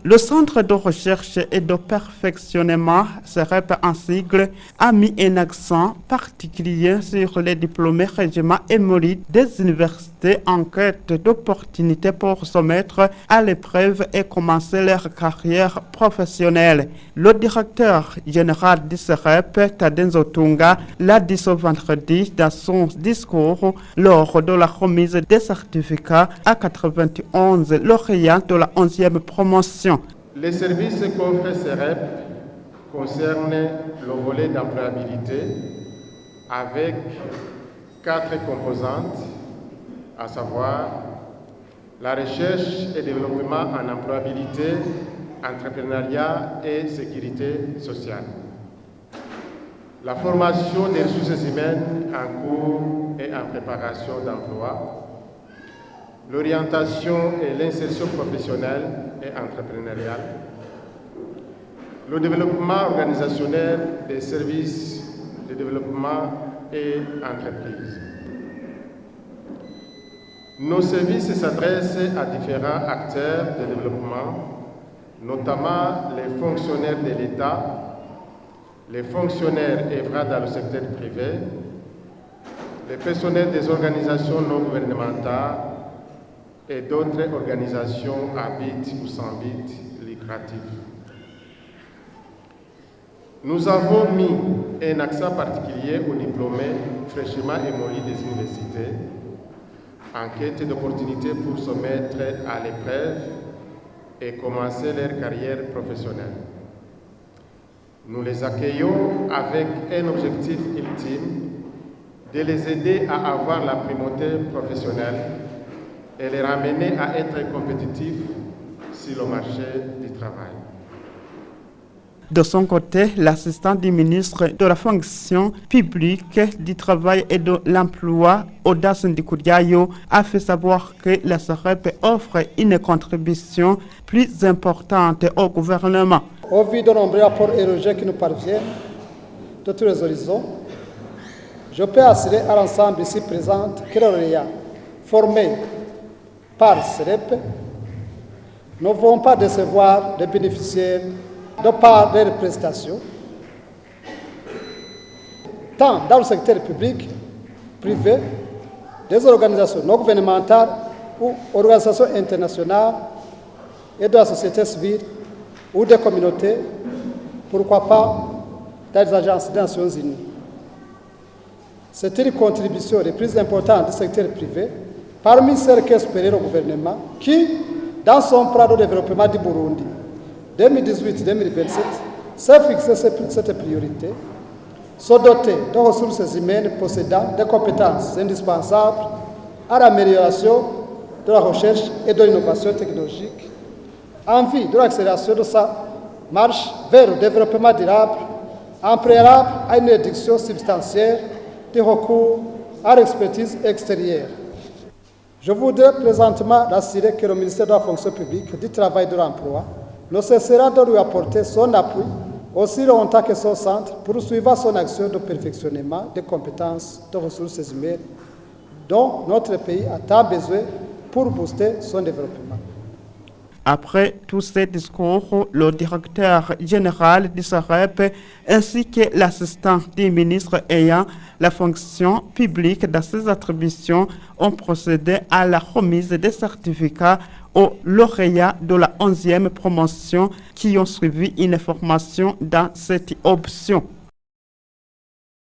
Le Centre de recherche et de perfectionnement, CEREP en sigle, a mis un accent particulier sur les diplômés régiments émérites des universités en quête d'opportunités pour se mettre à l'épreuve et commencer leur carrière professionnelle. Le directeur général du CEREP, Tadin Zotunga, l'a dit ce vendredi dans son discours lors de la remise des certificats à 91 lauréats de la 11e promotion. Les services qu'offre CEREP concernent le volet d'employabilité avec 4 composantes, à savoir la recherche et développement en employabilité, entrepreneuriat et sécurité sociale, la formation des ressources humaines en cours et en préparation d'emploi, l'orientation et l'insertion professionnelle et entrepreneuriale, le développement organisationnel des services de développement et entreprises. Nos services s'adressent à différents acteurs de développement, notamment les fonctionnaires de l'État, les fonctionnaires œuvrant dans le secteur privé, les personnels des organisations non gouvernementales et d'autres organisations à but ou sans but lucratif. Nous avons mis un accent particulier aux diplômés fraîchement émolus des universités en quête d'opportunités pour se mettre à l'épreuve et commencer leur carrière professionnelle. Nous les accueillons avec un objectif ultime de les aider à avoir la primauté professionnelle et les ramener à être compétitifs sur le marché du travail. De son côté, l'assistant du ministre de la fonction publique, du travail et de l'emploi, Audace Ndikoudiayo, a fait savoir que la CEREP offre une contribution plus importante au gouvernement. Au vu de nombreux rapports et rejets qui nous parviennent de tous les horizons, je peux assurer à l'ensemble ici présent que les lauréats formés par CEREP ne vont pas décevoir les bénéficiaires de par des prestations, tant dans le secteur public, privé, des organisations non gouvernementales ou organisations internationales et de la société civile ou des communautés, pourquoi pas dans les agences des Nations Unies. C'est une contribution les plus importantes du secteur privé, parmi celles qu'espérait le gouvernement, qui, dans son plan de développement du Burundi, 2018-2027, s'est fixé cette priorité, se doter de ressources humaines possédant des compétences indispensables à l'amélioration de la recherche et de l'innovation technologique, en vue de l'accélération de sa marche vers le développement durable, en préalable à une réduction substantielle du recours à l'expertise extérieure. Je voudrais présentement rassurer que le ministère de la fonction publique, du travail et de l'emploi ne cessera de lui apporter son appui aussi longtemps que son centre poursuivra son action de perfectionnement des compétences de ressources humaines dont notre pays a tant besoin pour booster son développement. Après tous ces discours, le directeur général du CEREP ainsi que l'assistant du ministre ayant la fonction publique dans ses attributions ont procédé à la remise des certificats aux lauréats de la 11e promotion qui ont suivi une formation dans cette option.